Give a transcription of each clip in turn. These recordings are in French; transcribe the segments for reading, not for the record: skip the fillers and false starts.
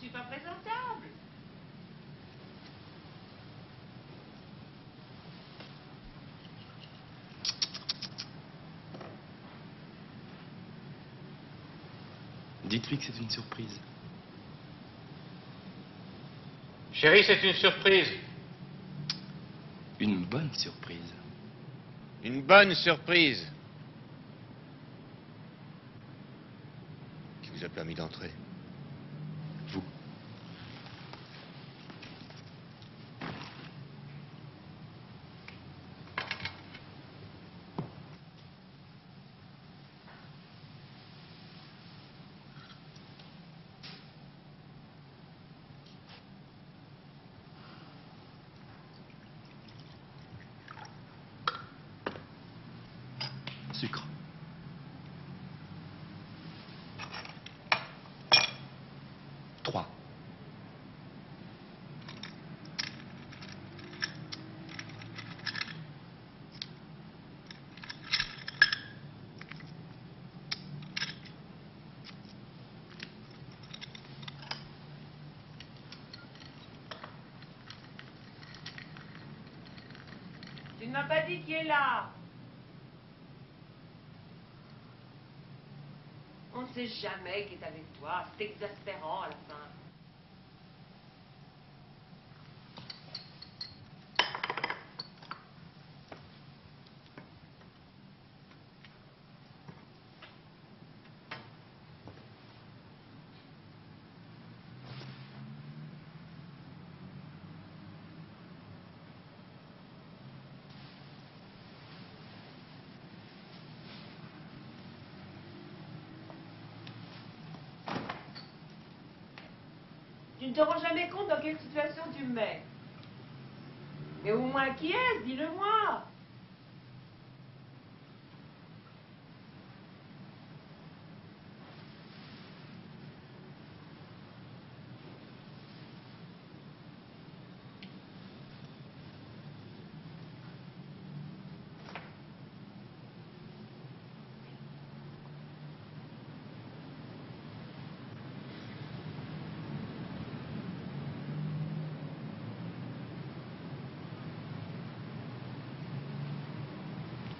suis pas présentable. Dites-lui que c'est une surprise. Chérie, c'est une surprise. Une bonne surprise. Une bonne surprise. Qui vous a permis d'entrer? Vous. Sucre. Trois. Tu ne m'as pas dit qui est là. On ne sait jamais qui est avec toi. C'est exaspérant à la fin. Tu ne te rends jamais compte dans quelle situation tu me mets. Mais au moins qui est-ce? Dis-le-moi.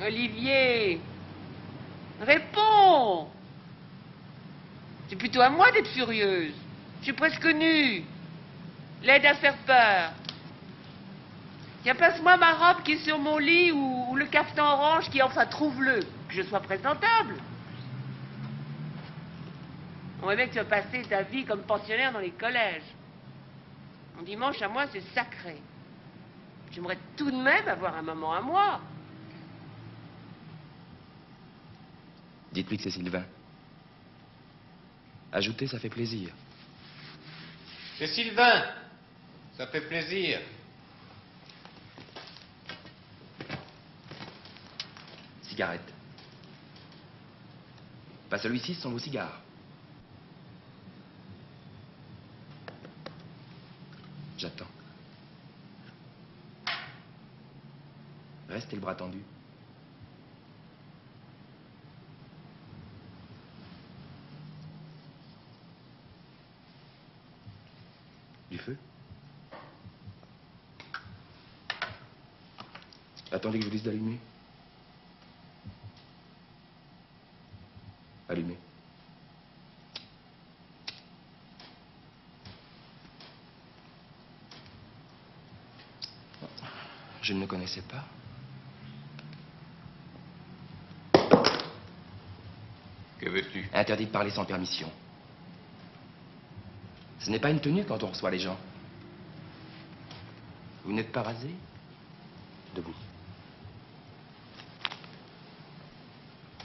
Olivier, réponds. C'est plutôt à moi d'être furieuse. Je suis presque nue. L'aide à faire peur. Tiens, passe-moi ma robe qui est sur mon lit ou le cafetan orange qui, enfin, trouve-le. Que je sois présentable. On voit bien que tu vas passer ta vie comme pensionnaire dans les collèges. Mon dimanche à moi, c'est sacré. J'aimerais tout de même avoir un moment à moi. Dites-lui que c'est Sylvain. Ajoutez, ça fait plaisir. C'est Sylvain. Ça fait plaisir. Cigarette. Pas celui-ci, ce sont vos cigares. J'attends. Restez le bras tendu. Du feu? Attendez que je vous dise d'allumer. Allumez. Je ne le connaissais pas. Que veux-tu? Interdit de parler sans permission. Ce n'est pas une tenue quand on reçoit les gens. Vous n'êtes pas rasé? Debout.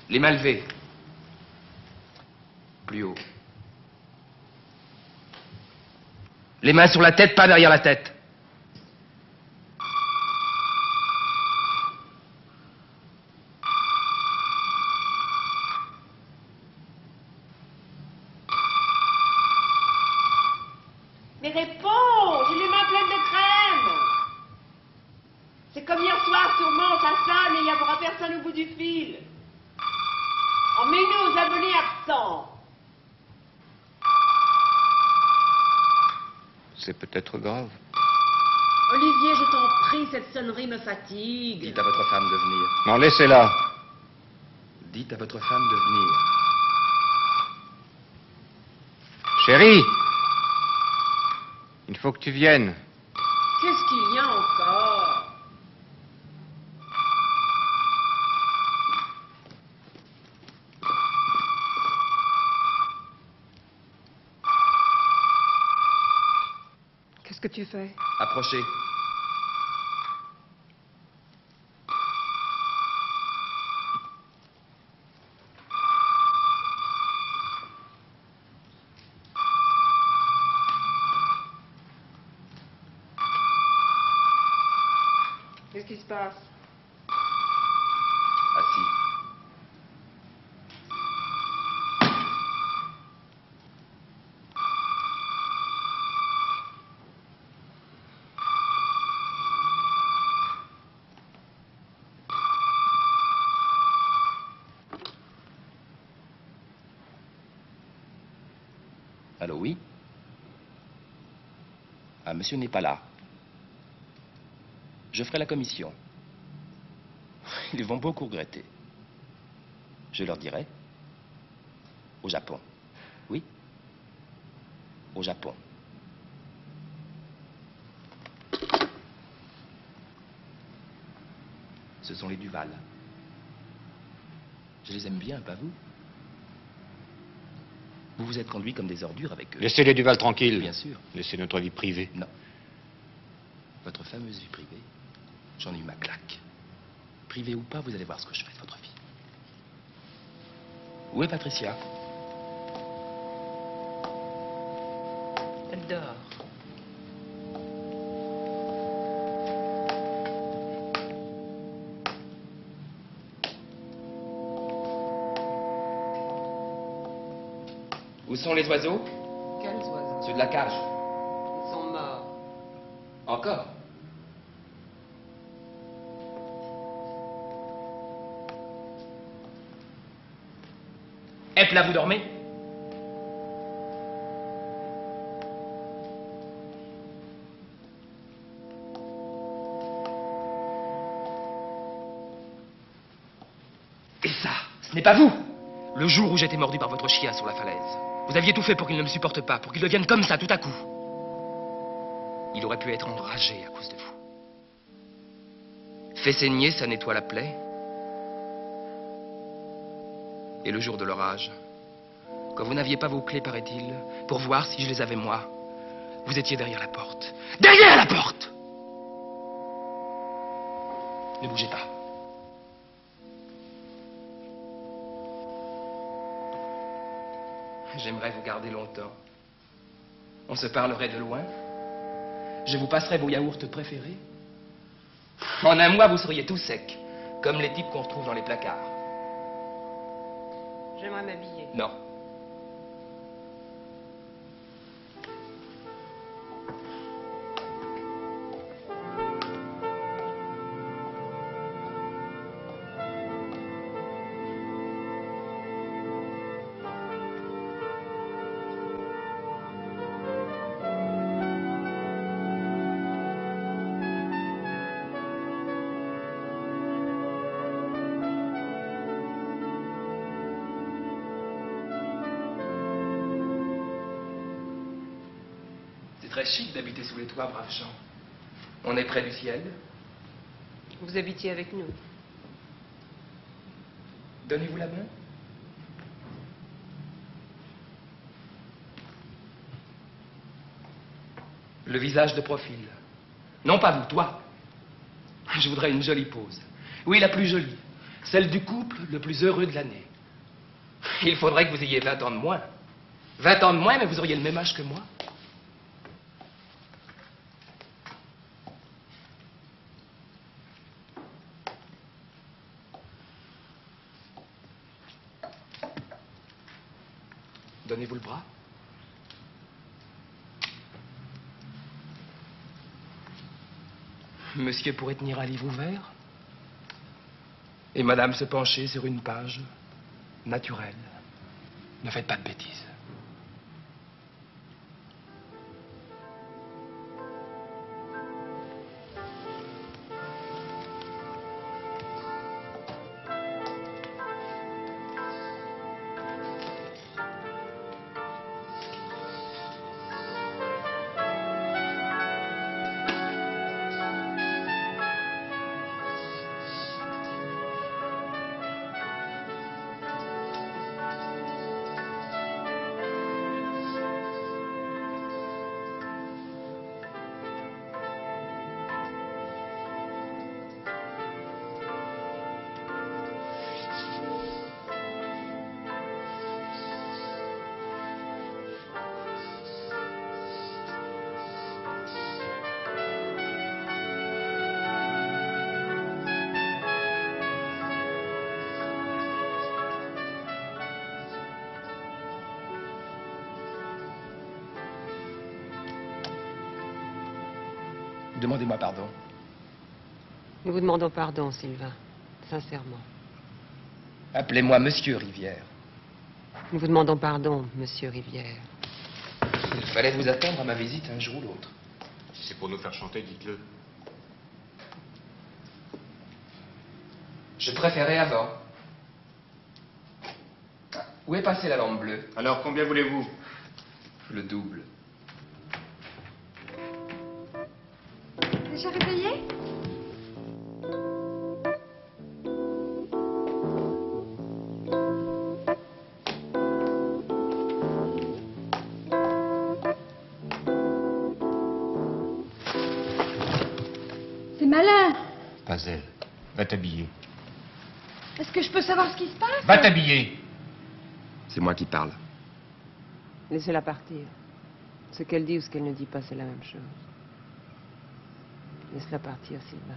Les mains levées. Plus haut. Les mains sur la tête, pas derrière la tête. Mais réponds, j'ai les mains pleines de crème. C'est comme hier soir, sûrement, ça sonne et il n'y aura personne au bout du fil. Emmenez-nous aux abonnés absents. c'est peut-être grave. Olivier, je t'en prie, cette sonnerie me fatigue. Dites à votre femme de venir. Non, laissez-la. Dites à votre femme de venir. Chérie, il faut que tu viennes. Qu'est-ce qu'il y a encore? Qu'est-ce que tu fais? Approchez. Qu'est-ce qui se passe? Assis. Allô, oui? Ah, monsieur n'est pas là. Je ferai la commission. Ils vont beaucoup regretter. Je leur dirai. Au Japon. Oui? Au Japon. Ce sont les Duval. Je les aime bien, pas vous? Vous vous êtes conduits comme des ordures avec eux. Laissez les Duval tranquilles. Bien sûr. Laissez notre vie privée. Non. Votre fameuse vie privée, j'en ai eu ma claque. Privée ou pas, vous allez voir ce que je fais de votre vie. Où est Patricia? Elle dort. Où sont les oiseaux? Quels oiseaux? Ceux de la cage. Ils sont morts. Encore? Hep, là, vous dormez? Et ça, ce n'est pas vous! Le jour où j'étais mordu par votre chien sur la falaise, vous aviez tout fait pour qu'il ne me supporte pas, pour qu'il devienne comme ça tout à coup. Il aurait pu être enragé à cause de vous. Fait saigner, ça nettoie la plaie. Et le jour de l'orage, quand vous n'aviez pas vos clés, paraît-il, pour voir si je les avais moi, vous étiez derrière la porte. Derrière la porte! Ne bougez pas. J'aimerais vous garder longtemps. On se parlerait de loin. Je vous passerai vos yaourts préférés. En un mois, vous seriez tout sec, comme les types qu'on retrouve dans les placards. J'aimerais m'habiller. Non. C'est très chic d'habiter sous les toits, braves gens. On est près du ciel. Vous habitiez avec nous. Donnez-vous la main. Le visage de profil. Non, pas vous, toi. Je voudrais une jolie pose. Oui, la plus jolie. Celle du couple le plus heureux de l'année. Il faudrait que vous ayez 20 ans de moins. 20 ans de moins, mais vous auriez le même âge que moi. Donnez-vous le bras. Monsieur pourrait tenir un livre ouvert et madame se pencher sur une page naturelle. Ne faites pas de bêtises. Demandez-moi pardon. Nous vous demandons pardon, Sylvain. Sincèrement. Appelez-moi Monsieur Rivière. Nous vous demandons pardon, Monsieur Rivière. Il fallait vous attendre à ma visite un jour ou l'autre. Si c'est pour nous faire chanter, dites-le. Je préférais avant. Où est passée la lampe bleue? Alors, combien voulez-vous? Le double. Déjà réveillé? C'est malin. Pas elle. Va t'habiller. Est-ce que je peux savoir ce qui se passe? Va t'habiller. C'est moi qui parle. Laissez-la partir. Ce qu'elle dit ou ce qu'elle ne dit pas, c'est la même chose. Laisse-la partir, Sylvain.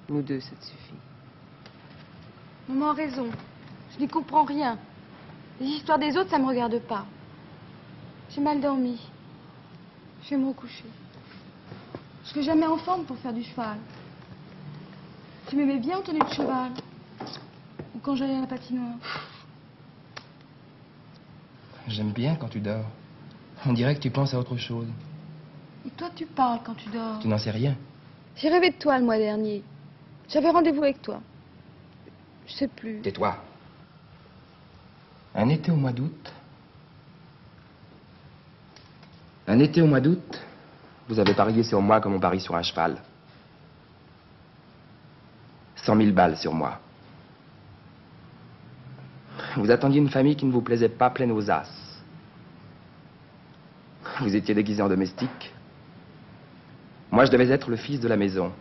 Nous deux, ça te suffit. Maman a raison. Je n'y comprends rien. Les histoires des autres, ça me regarde pas. J'ai mal dormi. Je vais me recoucher. Je serai jamais en forme pour faire du cheval. Tu m'aimais bien en tenue de cheval. Ou quand j'allais à la patinoire. J'aime bien quand tu dors. On dirait que tu penses à autre chose. Et toi, tu parles quand tu dors. Tu n'en sais rien. J'ai rêvé de toi le mois dernier. J'avais rendez-vous avec toi. Je sais plus. Tais-toi. Un été au mois d'août. Un été au mois d'août, vous avez parié sur moi comme on parie sur un cheval. 100 000 balles sur moi. Vous attendiez une famille qui ne vous plaisait pas, pleine aux as. Vous étiez déguisé en domestique. Moi, je devais être le fils de la maison.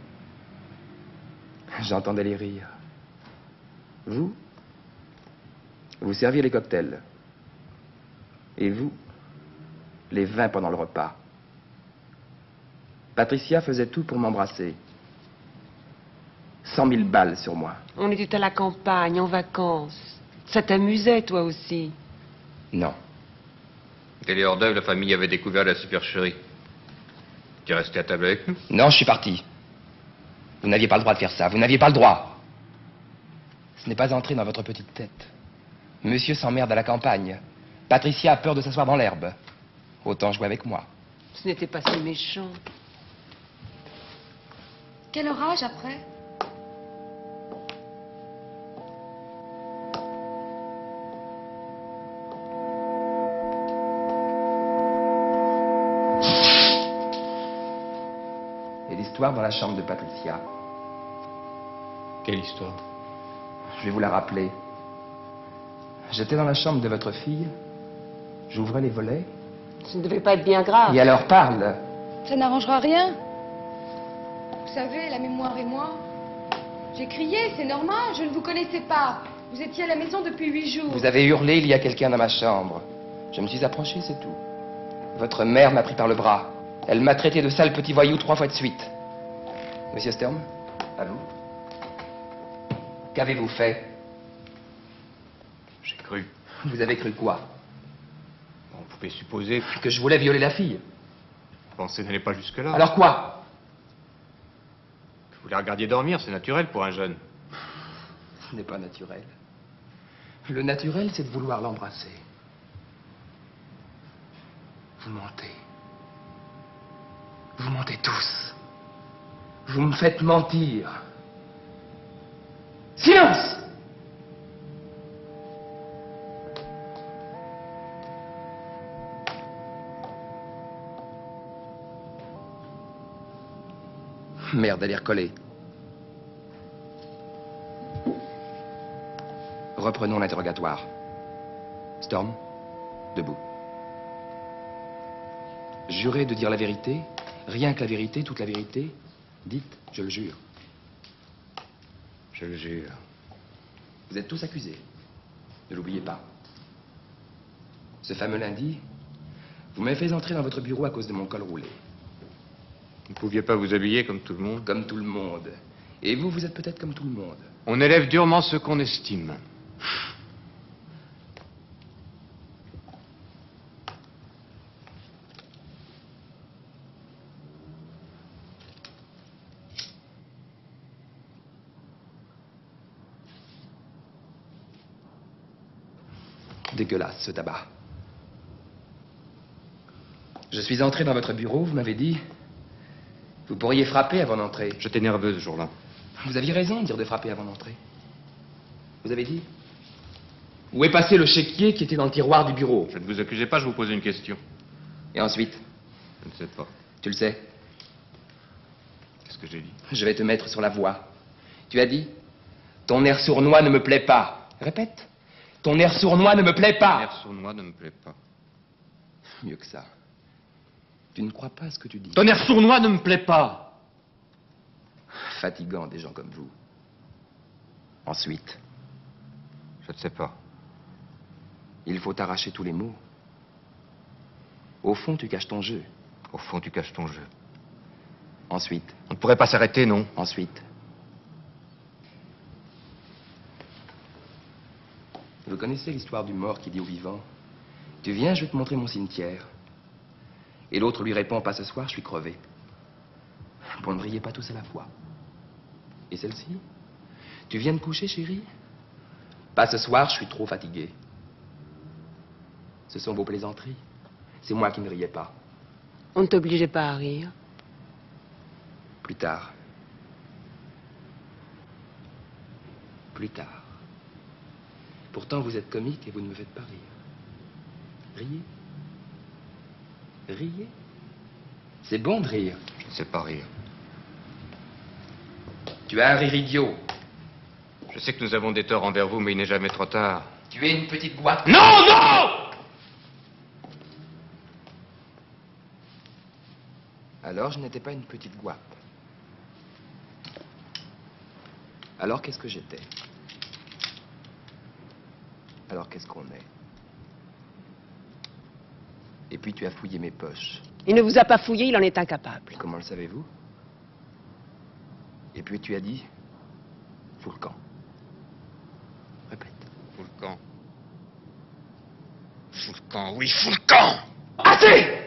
J'entendais les rires. Vous serviez les cocktails. Et vous, les vins pendant le repas. Patricia faisait tout pour m'embrasser. 100 000 balles sur moi. On était à la campagne, en vacances. Ça t'amusait, toi aussi. Non. Dès les hors-d'œuvre, la famille avait découvert la supercherie. Tu es resté à table avec nous? Non, je suis parti. Vous n'aviez pas le droit de faire ça. Vous n'aviez pas le droit. Ce n'est pas entré dans votre petite tête. Monsieur s'emmerde à la campagne. Patricia a peur de s'asseoir dans l'herbe. Autant jouer avec moi. Ce n'était pas si méchant. Quel orage après? Et l'histoire dans la chambre de Patricia. Quelle histoire? Je vais vous la rappeler. J'étais dans la chambre de votre fille. J'ouvrais les volets. Ce ne devait pas être bien grave. Et alors parle. Ça n'arrangera rien. Vous savez, la mémoire et moi. J'ai crié, c'est normal, je ne vous connaissais pas. Vous étiez à la maison depuis 8 jours. Vous avez hurlé, il y a quelqu'un dans ma chambre. Je me suis approché, c'est tout. Votre mère m'a pris par le bras. Elle m'a traité de sale petit voyou 3 fois de suite. Monsieur Stern, à vous. Qu'avez-vous fait? J'ai cru. Vous avez cru quoi? On pouvait supposer Que je voulais violer la fille. que pensée n'allait pas jusque-là. Alors quoi? Que vous la regardiez dormir, c'est naturel pour un jeune. Ce n'est pas naturel. Le naturel, c'est de vouloir l'embrasser. Vous mentez. Vous mentez tous. Vous me faites mentir. Silence! Merde, elle est recollée. Reprenons l'interrogatoire. Storm, debout. Jurez de dire la vérité, rien que la vérité, toute la vérité. Dites, je le jure. Je le jure. Vous êtes tous accusés. Ne l'oubliez pas. Ce fameux lundi, vous m'avez fait entrer dans votre bureau à cause de mon col roulé. Vous ne pouviez pas vous habiller comme tout le monde? Comme tout le monde. Et vous, vous êtes peut-être comme tout le monde. On élève durement ceux qu'on estime. Dégueulasse, ce tabac. Je suis entré dans votre bureau, vous m'avez dit... Vous pourriez frapper avant d'entrer. J'étais nerveux ce jour-là. Vous aviez raison de dire de frapper avant d'entrer. Vous avez dit... Où est passé le chéquier qui était dans le tiroir du bureau? Je ne vous accusais pas, je vous posais une question. Et ensuite? Je ne sais pas. Tu le sais? Qu'est-ce que j'ai dit? Je vais te mettre sur la voie. Tu as dit... Ton air sournois ne me plaît pas. Répète. Ton air sournois ne me plaît pas. L'air sournois ne me plaît pas. Mieux que ça. Tu ne crois pas à ce que tu dis. Ton air sournois ne me plaît pas. Fatigant des gens comme vous. Ensuite, Je ne sais pas. il faut arracher tous les mots. Au fond, tu caches ton jeu. Au fond, tu caches ton jeu. Ensuite, On ne pourrait pas s'arrêter, non? ensuite. Vous connaissez l'histoire du mort qui dit au vivant: Tu viens, je vais te montrer mon cimetière. Et l'autre lui répond: Pas ce soir, je suis crevé. Pour ne briller pas tous à la fois. Et celle-ci: Tu viens de coucher, chérie? Pas ce soir, je suis trop fatigué. Ce sont vos plaisanteries. C'est moi qui ne riais pas. On ne t'obligeait pas à rire. Plus tard. Plus tard. Pourtant, vous êtes comique et vous ne me faites pas rire. Riez. Riez. C'est bon de rire. Je ne sais pas rire. Tu as un rire idiot. Je sais que nous avons des torts envers vous, mais il n'est jamais trop tard. Tu es une petite boîte. Non, non! Alors, je n'étais pas une petite guape. Alors, qu'est-ce que j'étais? Alors, qu'est-ce qu'on est? Et puis, tu as fouillé mes poches. Il ne vous a pas fouillé, il en est incapable. Comment le savez-vous? Et puis, tu as dit... Fous le camp. Répète. Fous le camp. Fous le camp, oui, fous le camp! Assez!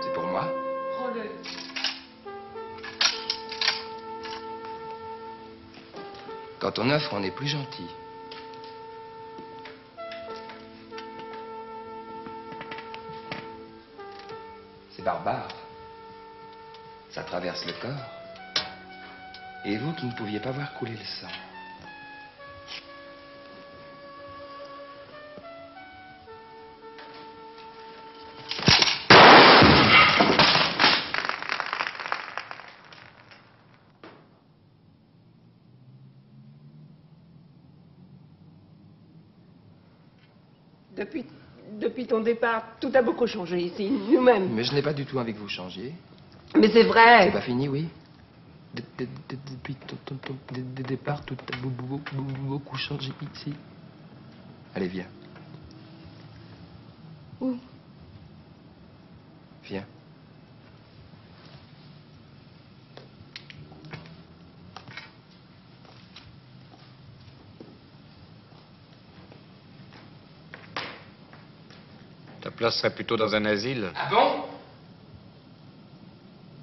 C'est pour moi. Prends-le. Quand on offre, on est plus gentil. C'est barbare. Ça traverse le corps. Et vous qui ne pouviez pas voir couler le sang. Depuis ton départ, tout a beaucoup changé ici, nous-mêmes. Mais je n'ai pas du tout envie que vous changiez. Mais c'est vrai. C'est pas fini, oui. Depuis ton départ, tout a beaucoup changé ici. Allez, viens. Où? Viens. Ta place serait plutôt dans un asile. Ah bon?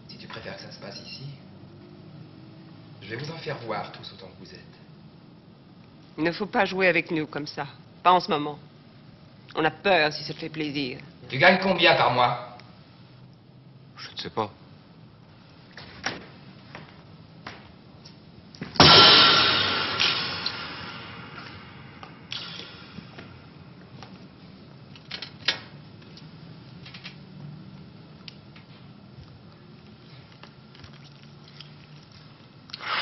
Si tu préfères que ça se passe ici, je vais vous en faire voir tous autant que vous êtes. Il ne faut pas jouer avec nous comme ça. Pas en ce moment. On a peur si ça te fait plaisir. Tu gagnes combien par mois? Je ne sais pas.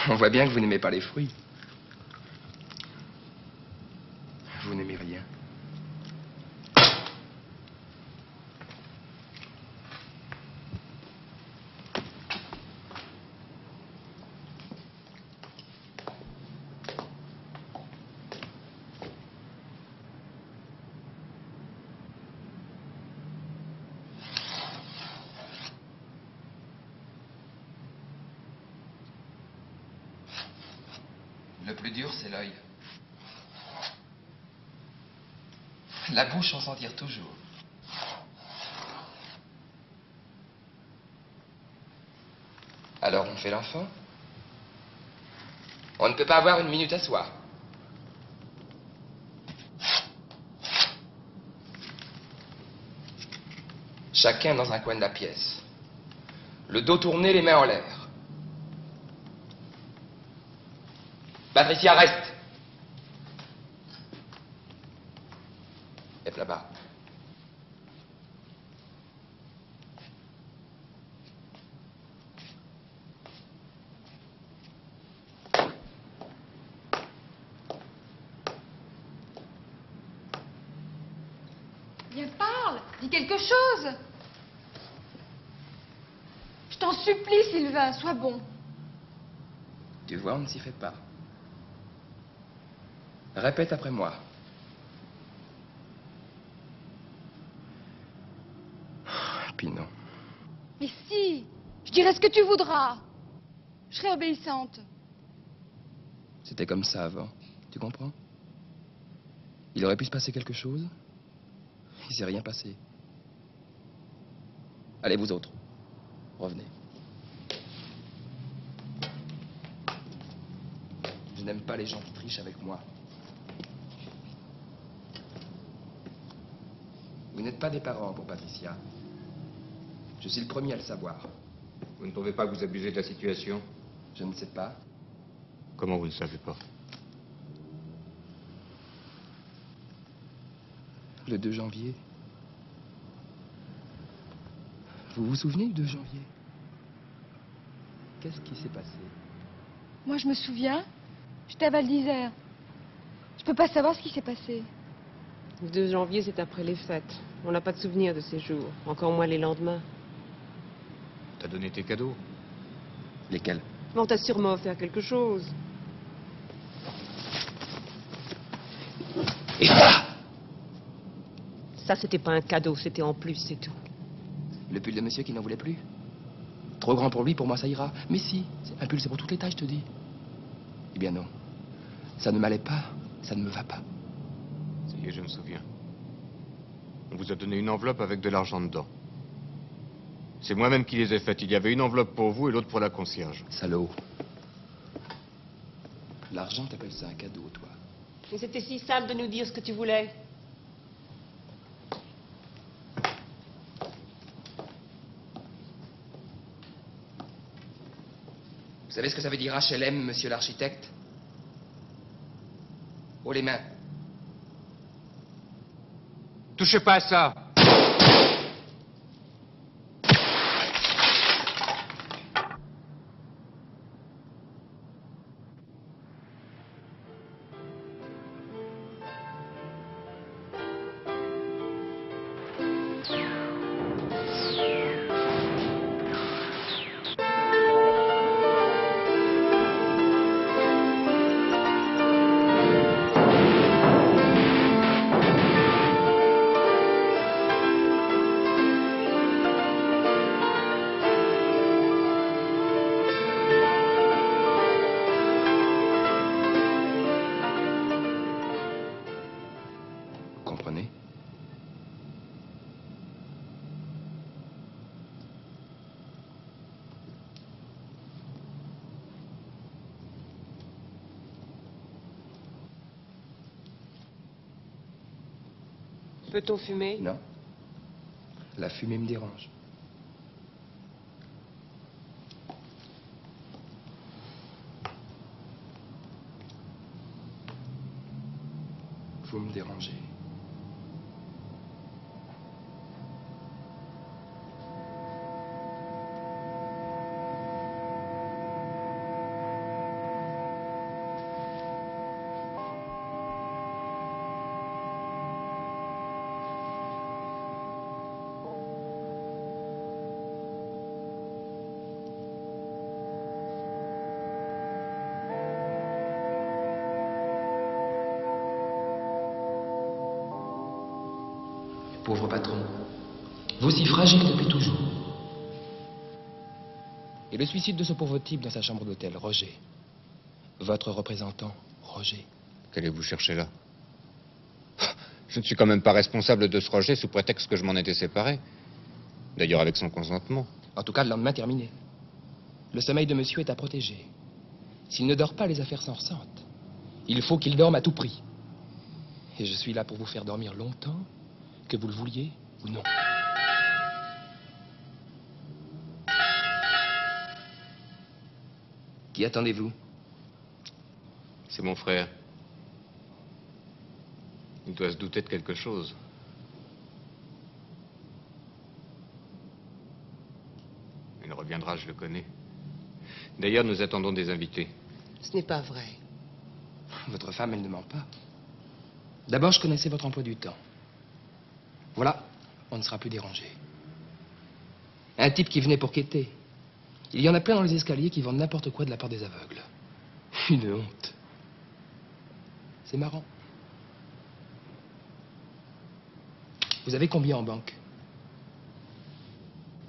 On voit bien que vous n'aimez pas les fruits. Vous n'aimez rien. Le plus dur, c'est l'œil. La bouche en s'en tire toujours. Alors on fait l'enfant? On ne peut pas avoir une minute à soi. Chacun dans un coin de la pièce. Le dos tourné, les mains en l'air. Patricia, reste. Lève là-bas. Viens, parle. Dis quelque chose. Je t'en supplie, Sylvain, sois bon. Tu vois, on ne s'y fait pas. Répète après moi. Puis non. Mais si, je dirai ce que tu voudras. Je serai obéissante. C'était comme ça avant. Tu comprends? Il aurait pu se passer quelque chose. Il s'est rien passé. Allez, vous autres. Revenez. Je n'aime pas les gens qui trichent avec moi. Vous n'êtes pas des parents pour Patricia. Je suis le premier à le savoir. Vous ne trouvez pas que vous abusez de la situation? Je ne sais pas. Comment vous ne savez pas? Le 2 janvier. Vous vous souvenez du 2 janvier? Qu'est-ce qui s'est passé? Moi, je me souviens. J'étais à Val d'Isère. Je peux pas savoir ce qui s'est passé. Le 2 janvier, c'est après les fêtes. On n'a pas de souvenir de ces jours, encore moins les lendemains. T'as donné tes cadeaux? Lesquels? Mais on t'a sûrement offert quelque chose. Et ça? Ça, c'était pas un cadeau, c'était en plus, c'est tout. Le pull de monsieur qui n'en voulait plus? Trop grand pour lui, pour moi ça ira. Mais si, un pull c'est pour toutes les tailles, je te dis. Eh bien non. Ça ne m'allait pas, ça ne me va pas. Ça y est, je me souviens. On vous a donné une enveloppe avec de l'argent dedans. C'est moi-même qui les ai faites. Il y avait une enveloppe pour vous et l'autre pour la concierge. Salaud. L'argent, t'appelles ça un cadeau, toi? Mais c'était si simple de nous dire ce que tu voulais. Vous savez ce que ça veut dire HLM, monsieur l'architecte? Haut les mains. Touchez pas à ça! Comprenez? Peut-on fumer? Non. La fumée me dérange. Vous me dérangez. Pauvre patron. Vous si fragile depuis toujours. Et le suicide de ce pauvre type dans sa chambre d'hôtel, Roger. Votre représentant, Roger. Qu'allez-vous chercher là? Je ne suis quand même pas responsable de ce Roger sous prétexte que je m'en étais séparé. D'ailleurs avec son consentement. En tout cas, le lendemain terminé. Le sommeil de monsieur est à protéger. S'il ne dort pas, les affaires s'en ressentent. Il faut qu'il dorme à tout prix. Et je suis là pour vous faire dormir longtemps, que vous le vouliez ou non. Qui attendez-vous? C'est mon frère. Il doit se douter de quelque chose. Il reviendra, je le connais. D'ailleurs, nous attendons des invités. Ce n'est pas vrai. Votre femme, elle ne ment pas. D'abord, je connaissais votre emploi du temps. Voilà, on ne sera plus dérangé. Un type qui venait pour quêter. Il y en a plein dans les escaliers qui vendent n'importe quoi de la part des aveugles. Une honte. C'est marrant. Vous avez combien en banque?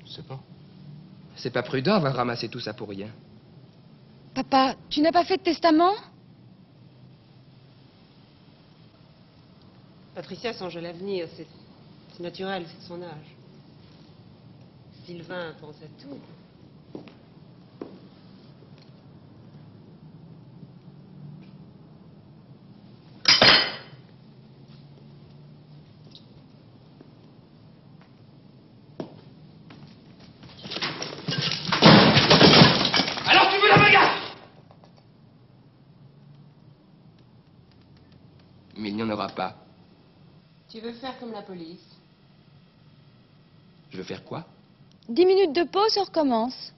Je sais pas. C'est pas prudent d'avoir ramassé tout ça pour rien. Papa, tu n'as pas fait de testament? Patricia songe à l'avenir, c'est naturel, c'est de son âge. Sylvain pense à tout. Alors tu veux la bagarre? Mais il n'y en aura pas. Tu veux faire comme la police? Je veux faire quoi? 10 minutes de pause, on recommence.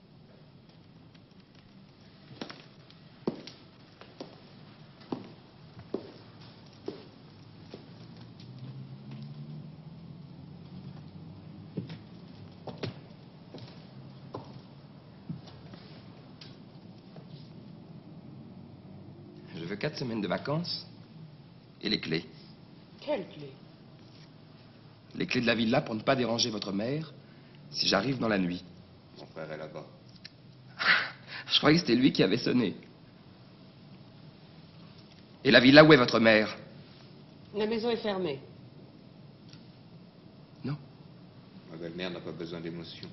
Je veux 4 semaines de vacances et les clés. Quelle clé? Les clés de la villa pour ne pas déranger votre mère si j'arrive dans la nuit. Mon frère est là-bas. Je croyais que c'était lui qui avait sonné. Et la villa, où est votre mère? La maison est fermée. Non. Ma belle-mère n'a pas besoin d'émotion.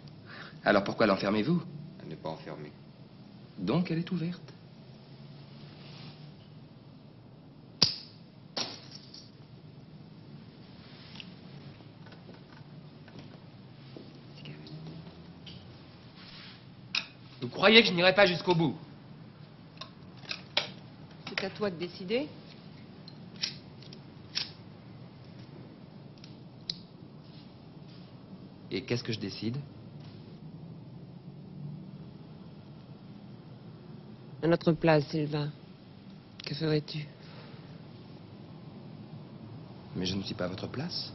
Alors pourquoi l'enfermez-vous? Elle n'est pas enfermée. Donc elle est ouverte. Vous croyez que je n'irai pas jusqu'au bout? C'est à toi de décider. Et qu'est-ce que je décide? À notre place, Sylvain. Que ferais-tu? Mais je ne suis pas à votre place.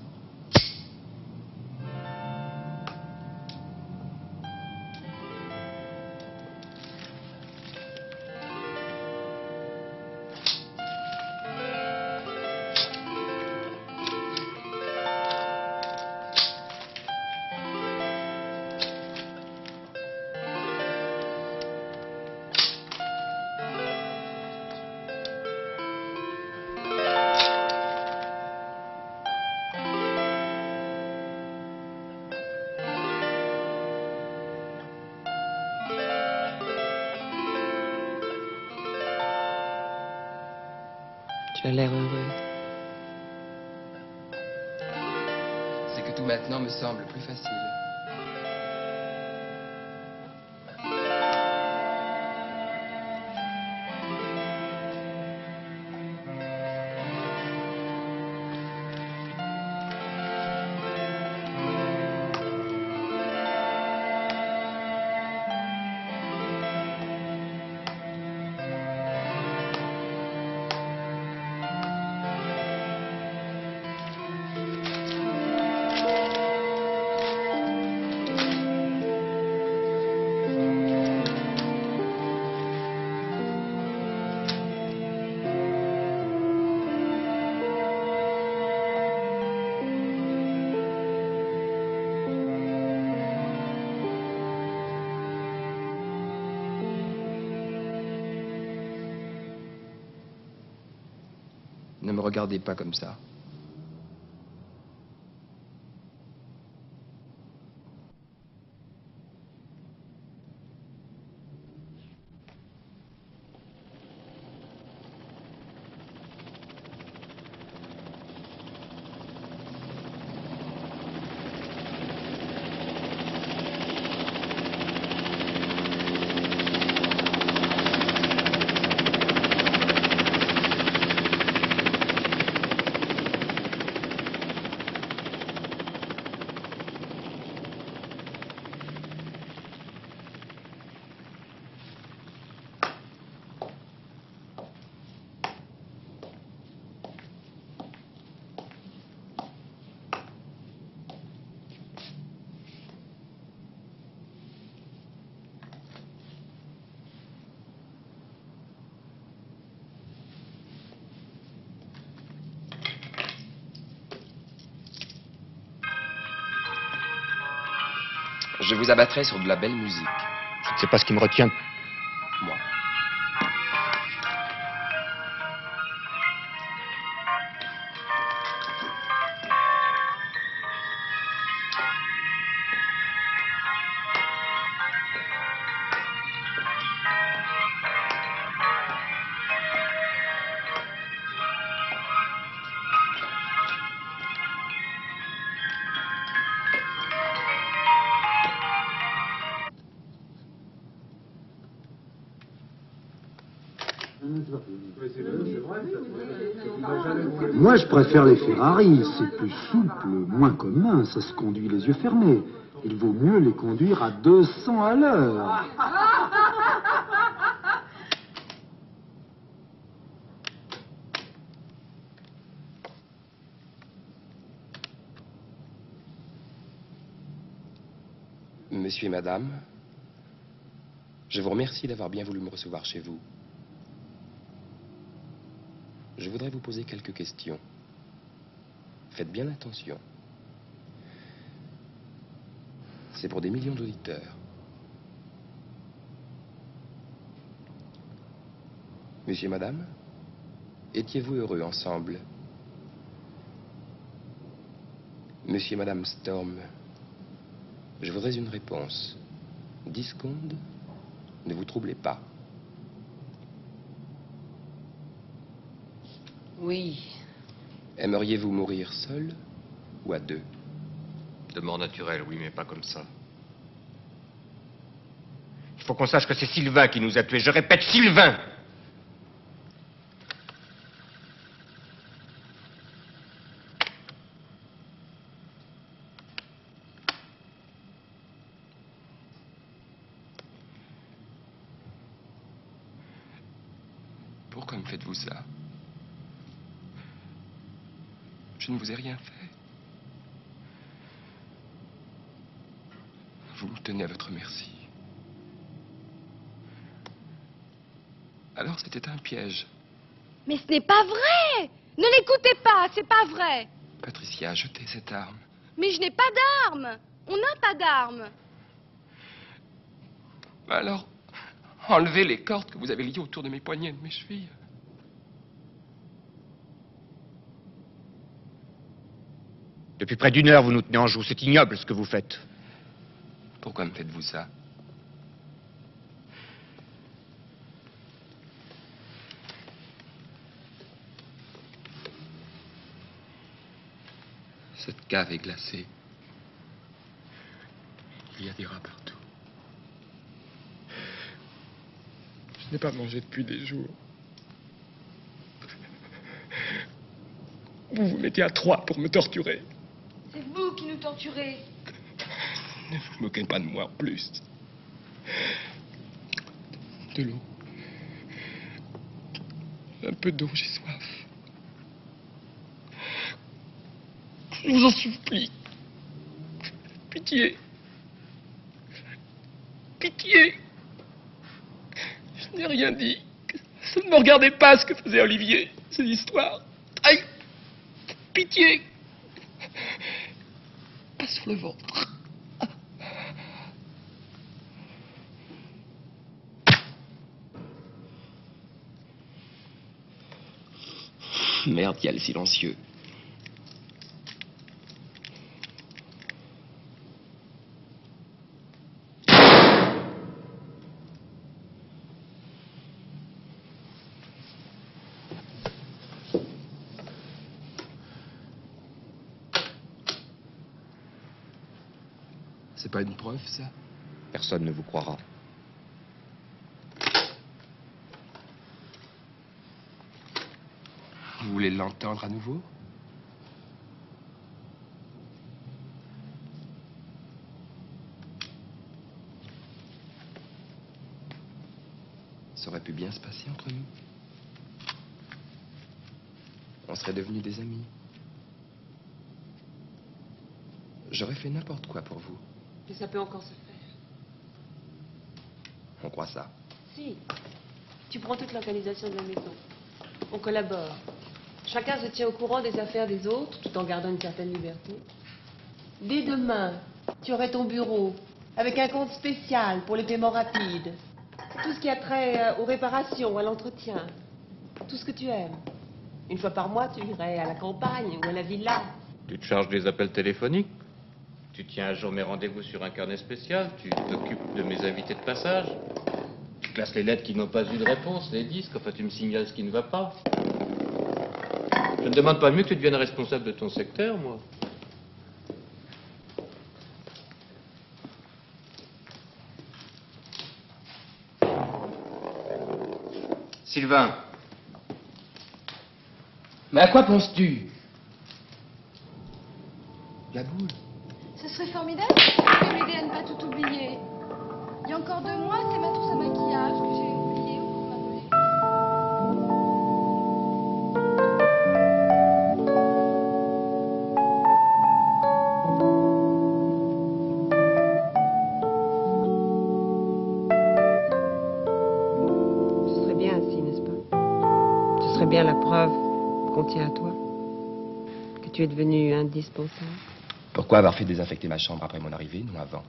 Tu as l'air heureux. C'est que tout maintenant me semble plus facile. Ne me regardez pas comme ça. Je vous abattrai sur de la belle musique. Je ne sais pas ce qui me retient. Moi. Moi, je préfère les Ferrari. C'est plus souple, moins commun. Ça se conduit les yeux fermés. Il vaut mieux les conduire à 200 à l'heure. Monsieur et madame, je vous remercie d'avoir bien voulu me recevoir chez vous. Je voudrais vous poser quelques questions. Faites bien attention. C'est pour des millions d'auditeurs. Monsieur et madame, étiez-vous heureux ensemble? Monsieur et madame Storm, je voudrais une réponse. 10 secondes, ne vous troublez pas. Oui. Aimeriez-vous mourir seul ou à deux? De mort naturelle, oui, mais pas comme ça. Il faut qu'on sache que c'est Sylvain qui nous a tués. Je répète, Sylvain! Pourquoi me faites-vous ça? Je ne vous ai rien fait. Vous me tenez à votre merci. Alors c'était un piège. Mais ce n'est pas vrai! Ne l'écoutez pas, c'est pas vrai! Patricia, jetez cette arme. Mais je n'ai pas d'arme! On n'a pas d'arme! Alors, enlevez les cordes que vous avez liées autour de mes poignets et de mes chevilles. Depuis près d'une heure, vous nous tenez en joue. C'est ignoble ce que vous faites. Pourquoi me faites-vous ça? Cette cave est glacée. Il y a des rats partout. Je n'ai pas mangé depuis des jours. Vous vous mettez à 3 pour me torturer. C'est vous qui nous torturez. Ne vous moquez pas de moi en plus. De l'eau. Un peu d'eau, j'ai soif. Je vous en supplie. Pitié. Pitié. Je n'ai rien dit. Ça ne me regardait pas ce que faisait Olivier. Ces histoires. Aïe. Pitié. Pas sur le ventre. Merde, il y a le silencieux. C'est pas une preuve, ça? Personne ne vous croira. Vous voulez l'entendre à nouveau? Ça aurait pu bien se passer entre nous. On serait devenus des amis. J'aurais fait n'importe quoi pour vous. Mais ça peut encore se faire. On croit ça. Si. Tu prends toute l'organisation de la maison. On collabore. Chacun se tient au courant des affaires des autres, tout en gardant une certaine liberté. Dès demain, tu aurais ton bureau, avec un compte spécial pour les paiements rapides. Tout ce qui a trait aux réparations, à l'entretien. Tout ce que tu aimes. Une fois par mois, tu irais à la campagne ou à la villa. Tu te charges des appels téléphoniques? Tu tiens à jour mes rendez-vous sur un carnet spécial? Tu t'occupes de mes invités de passage? Tu classes les lettres qui n'ont pas eu de réponse, les disques, enfin tu me signales ce qui ne va pas. Je ne demande pas mieux que tu deviennes responsable de ton secteur, moi. Sylvain. Mais à quoi penses-tu? La boule. Ce serait formidable si tu pouvais m'aider à ne pas tout oublier. Il y a encore 2 mois, c'est ma trousse à maquillage que j'ai oubliée au cours de ma volée. Ce serait bien ainsi, n'est-ce pas? Ce serait bien la preuve qu'on tient à toi. Que tu es devenu indispensable. Pourquoi avoir fait désinfecter ma chambre après mon arrivée, non avant?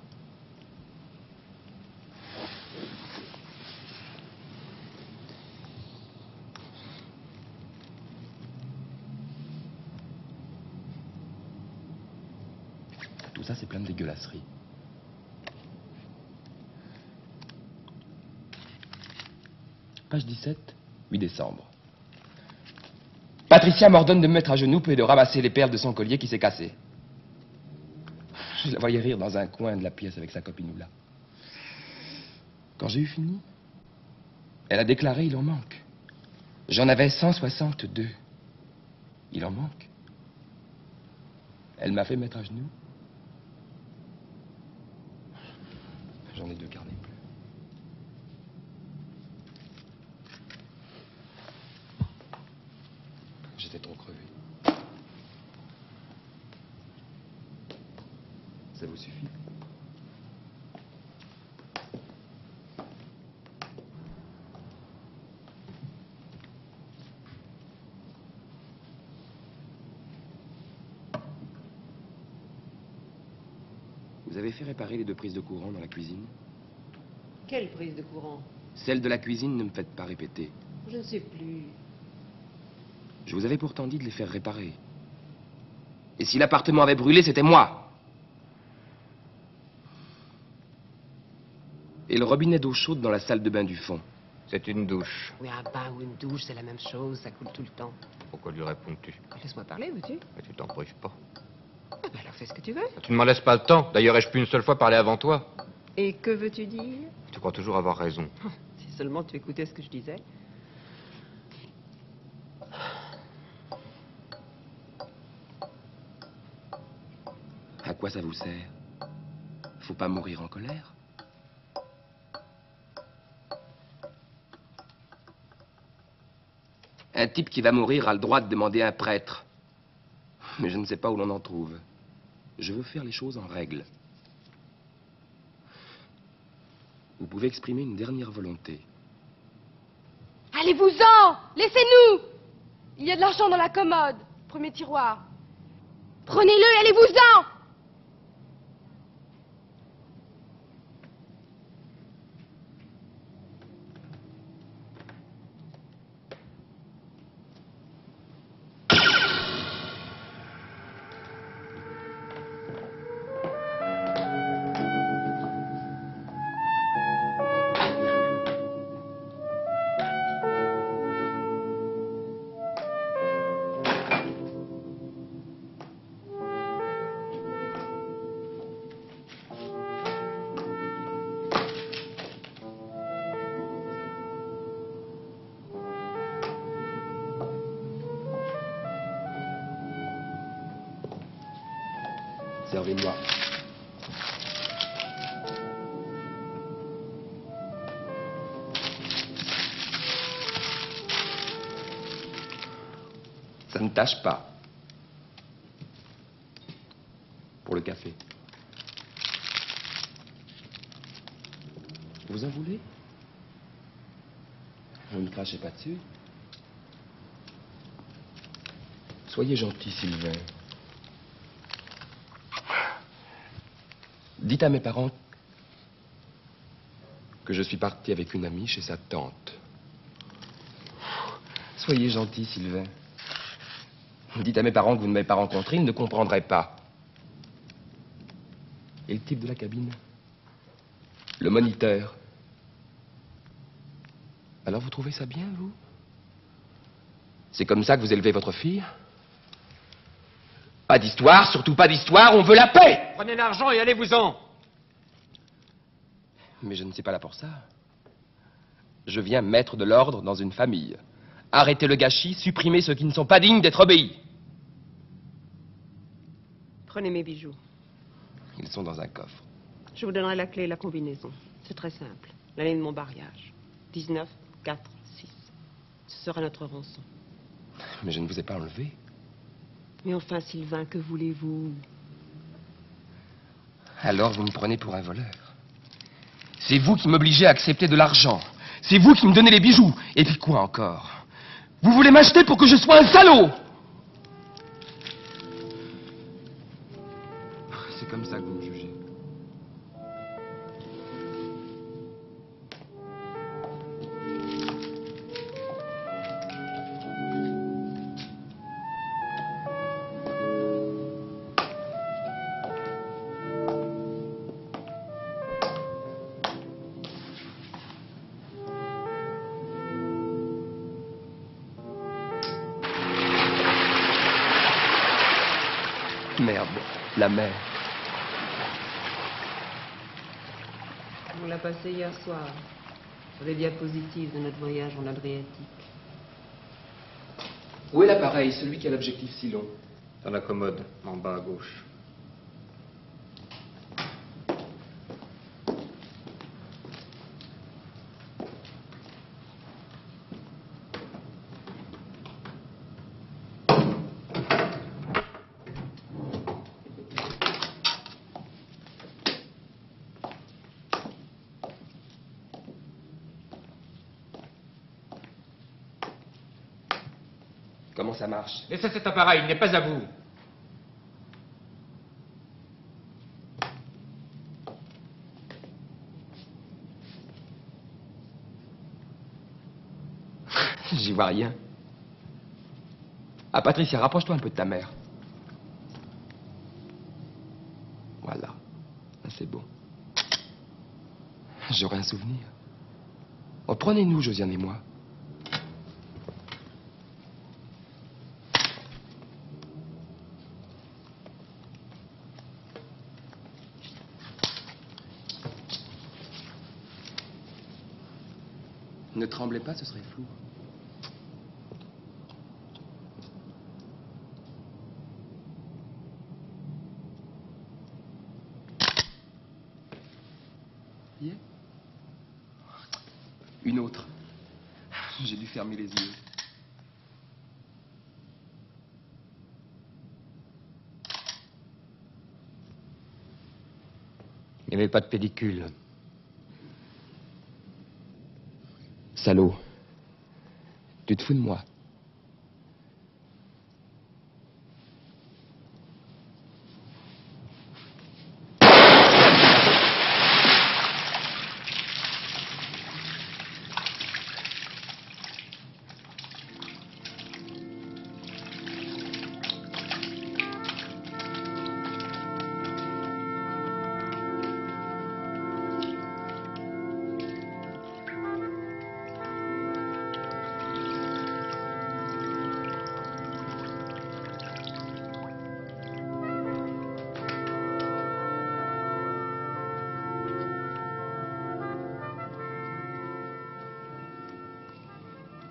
Tout ça, c'est plein de dégueulasseries. Page 17, 8 décembre. Patricia m'ordonne de me mettre à genoux et de ramasser les perles de son collier qui s'est cassé. Je la voyais rire dans un coin de la pièce avec sa copine Oula. Quand j'ai eu fini, elle a déclaré: il en manque. J'en avais 162. Il en manque. Elle m'a fait mettre à genoux. J'en ai 2 carnets plus. J'étais trop crevé. Ça vous suffit? Vous avez fait réparer les 2 prises de courant dans la cuisine? Quelle prise de courant? Celle de la cuisine, ne me faites pas répéter. Je ne sais plus. Je vous avais pourtant dit de les faire réparer. Et si l'appartement avait brûlé, c'était moi. Et le robinet d'eau chaude dans la salle de bain du fond. C'est une douche. Oui, un bain ou une douche, c'est la même chose, ça coule tout le temps. Pourquoi lui réponds-tu? Laisse-moi parler, veux-tu? Mais tu t'en prives pas. Ah, ben alors fais ce que tu veux. Tu ne m'en laisses pas le temps. D'ailleurs, ai-je pu une seule fois parler avant toi? Et que veux-tu dire? Tu crois toujours avoir raison. Si seulement tu écoutais ce que je disais. À quoi ça vous sert? Faut pas mourir en colère. Un type qui va mourir a le droit de demander un prêtre. Mais je ne sais pas où l'on en trouve. Je veux faire les choses en règle. Vous pouvez exprimer une dernière volonté. Allez-vous-en! Laissez-nous! Il y a de l'argent dans la commode. Premier tiroir. Prenez-le et allez-vous-en! Servez-moi. Ça ne tâche pas. Pour le café. Vous en voulez? Vous ne crachez pas dessus. Soyez gentil, Sylvain. Dites à mes parents que je suis parti avec une amie chez sa tante. Soyez gentil, Sylvain. Dites à mes parents que vous ne m'avez pas rencontré, ils ne comprendraient pas. Et le type de la cabine? Le moniteur. Alors vous trouvez ça bien, vous? C'est comme ça que vous élevez votre fille? Pas d'histoire, surtout pas d'histoire, on veut la paix! Prenez l'argent et allez-vous-en. Mais je ne suis pas là pour ça. Je viens mettre de l'ordre dans une famille. Arrêter le gâchis, supprimer ceux qui ne sont pas dignes d'être obéis. Prenez mes bijoux. Ils sont dans un coffre. Je vous donnerai la clé et la combinaison. C'est très simple. L'année de mon mariage. 19, 4, 6. Ce sera notre rançon. Mais je ne vous ai pas enlevé. Mais enfin, Sylvain, que voulez-vous? Alors vous me prenez pour un voleur. C'est vous qui m'obligez à accepter de l'argent. C'est vous qui me donnez les bijoux. Et puis quoi encore? Vous voulez m'acheter pour que je sois un salaud? C'est comme ça que vous me jugez. Merde, la mer. On l'a passé hier soir, sur les diapositives de notre voyage en Adriatique. Où est l'appareil, celui qui a l'objectif si long? Dans la commode, en bas à gauche. Comment ça marche? Laissez cet appareil, il n'est pas à vous. J'y vois rien. Ah, Patricia, rapproche-toi un peu de ta mère. Voilà. Ça, c'est bon. J'aurai un souvenir. Oh, prenez-nous, Josiane et moi. Ne tremblez pas, ce serait flou. Y est? Une autre. J'ai dû fermer les yeux. Il n'y avait pas de pellicule. Salaud. Tu te fous de moi?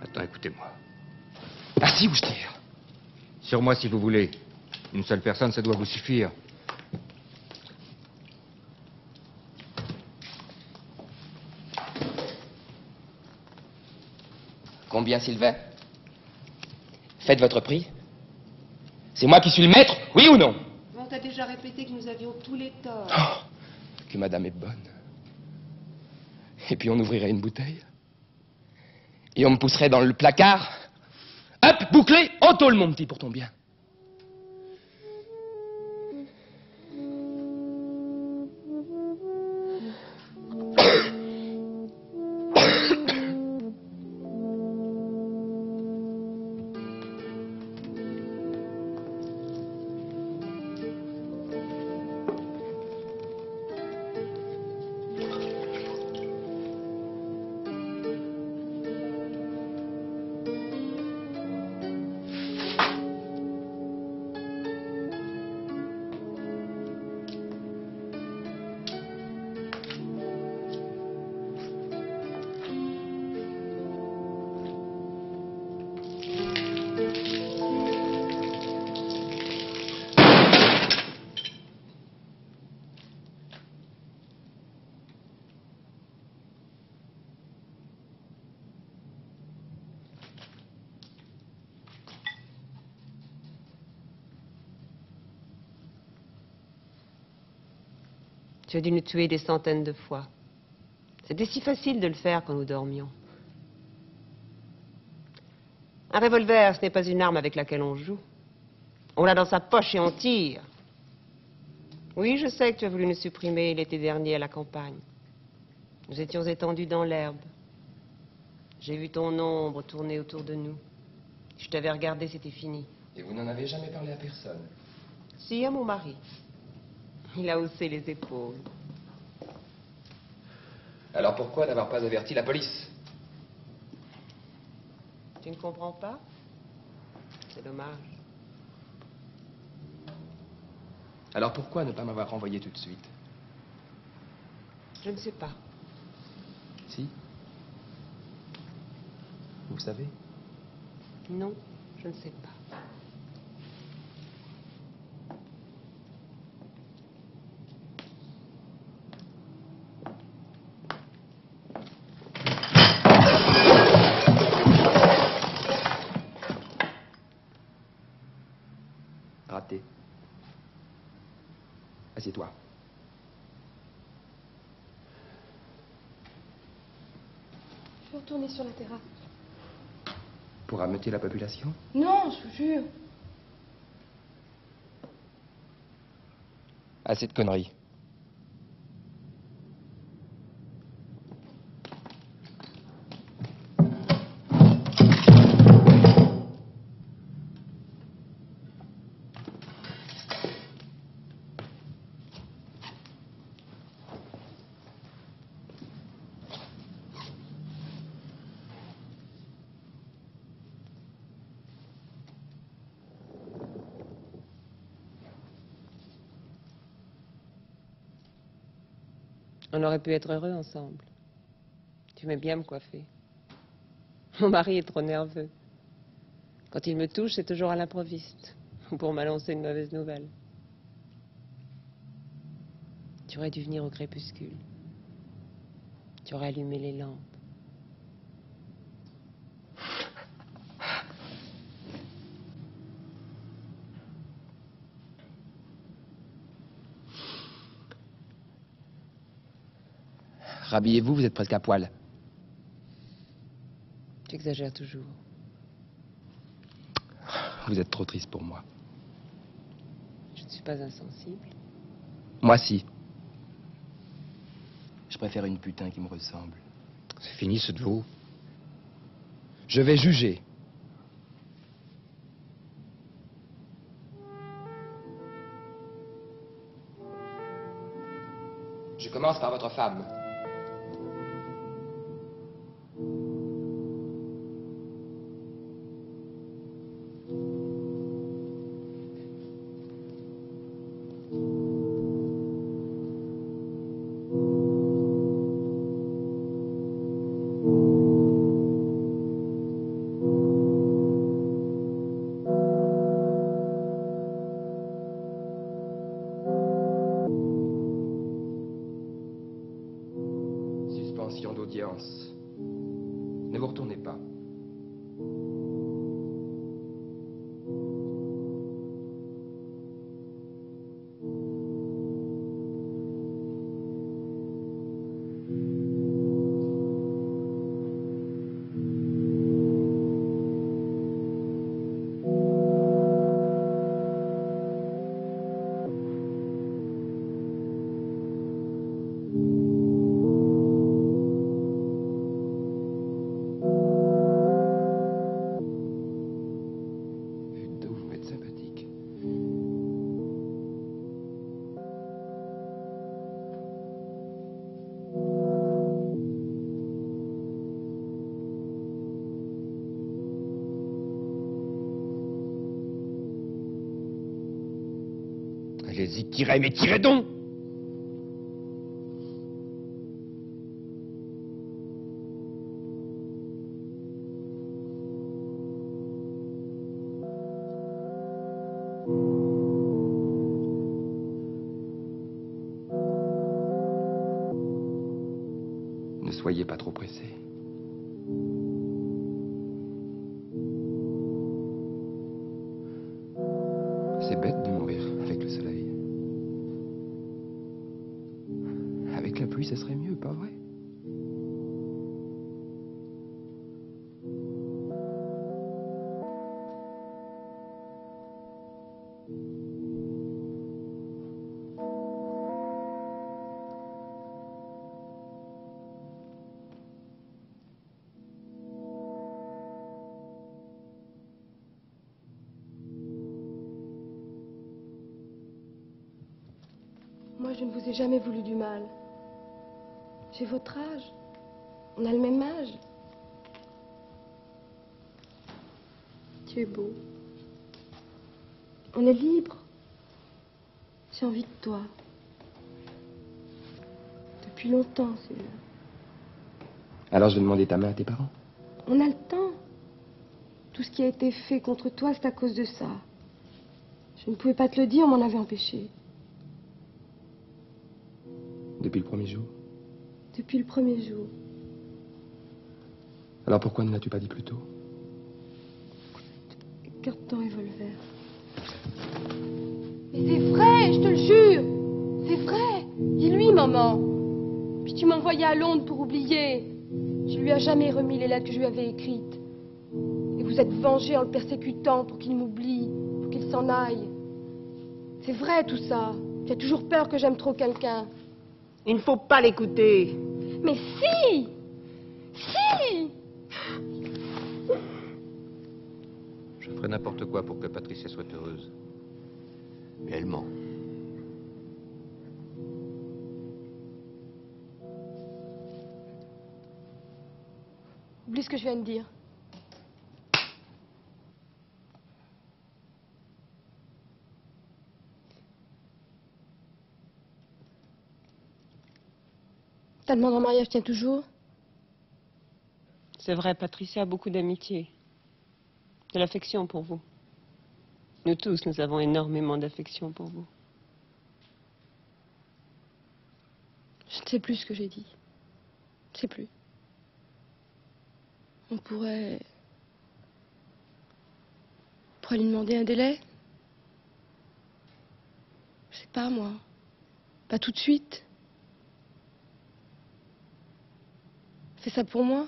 Attends, écoutez-moi. Assis ou je tire? Sur moi si vous voulez. Une seule personne, ça doit vous suffire. Combien, Sylvain? Faites votre prix. C'est moi qui suis le maître, oui ou non? On t'a déjà répété que nous avions tous les torts. Oh, que madame est bonne. Et puis on ouvrirait une bouteille. Et on me pousserait dans le placard. Hop, bouclé, en tôle, mon petit, pour ton bien. Tu as dû nous tuer des centaines de fois. C'était si facile de le faire quand nous dormions. Un revolver, ce n'est pas une arme avec laquelle on joue. On l'a dans sa poche et on tire. Oui, je sais que tu as voulu nous supprimer l'été dernier à la campagne. Nous étions étendus dans l'herbe. J'ai vu ton ombre tourner autour de nous. Si je t'avais regardé, c'était fini. Et vous n'en avez jamais parlé à personne? Si, à mon mari. Il a haussé les épaules. Alors pourquoi n'avoir pas averti la police? Tu ne comprends pas? C'est dommage. Alors pourquoi ne pas m'avoir renvoyé tout de suite? Je ne sais pas. Si? Vous savez? Non, je ne sais pas. Raté. Assieds-toi. Je vais retourner sur la terrasse. Pour ameuter la population? Non, je vous jure. Assez de conneries. On aurait pu être heureux ensemble. Tu m'aimes bien me coiffer. Mon mari est trop nerveux. Quand il me touche, c'est toujours à l'improviste, ou pour m'annoncer une mauvaise nouvelle. Tu aurais dû venir au crépuscule. Tu aurais allumé les lampes. Rhabillez-vous, vous êtes presque à poil. Tu exagères toujours. Vous êtes trop triste pour moi. Je ne suis pas insensible. Moi, si. Je préfère une putain qui me ressemble. C'est fini, ce de vous. Je vais juger. Je commence par votre femme. Suspension d'audience. Ne vous retournez pas. Tirez-y, tirez, mais tirez donc! Ne soyez pas trop pressé. C'est bête de mourir avec le soleil. Avec la pluie, ça serait mieux, pas vrai? Moi, je ne vous ai jamais voulu du mal. J'ai votre âge. On a le même âge. Tu es beau. On est libre. J'ai envie de toi. Depuis longtemps, c'est vrai. Alors je vais demander ta main à tes parents. On a le temps. Tout ce qui a été fait contre toi, c'est à cause de ça. Je ne pouvais pas te le dire, on m'en avait empêché. Depuis le premier jour. Depuis le premier jour. Alors pourquoi ne l'as-tu pas dit plus tôt? Garde ton revolver. Mais c'est vrai, je te le jure. C'est vrai. Dis-lui, maman. Puis tu m'envoyais à Londres pour oublier. Je lui ai jamais remis les lettres que je lui avais écrites. Et vous êtes vengé en le persécutant pour qu'il m'oublie, pour qu'il s'en aille. C'est vrai tout ça. Tu as toujours peur que j'aime trop quelqu'un. Il ne faut pas l'écouter. Mais si! Si! Je ferai n'importe quoi pour que Patricia soit heureuse. Mais elle ment. Oublie ce que je viens de dire. Ta demande en mariage tient toujours? C'est vrai, Patricia a beaucoup d'amitié. De l'affection pour vous. Nous tous, nous avons énormément d'affection pour vous. Je ne sais plus ce que j'ai dit. Je ne sais plus. On pourrait lui demander un délai? Je sais pas, moi. Pas tout de suite. Fais ça pour moi.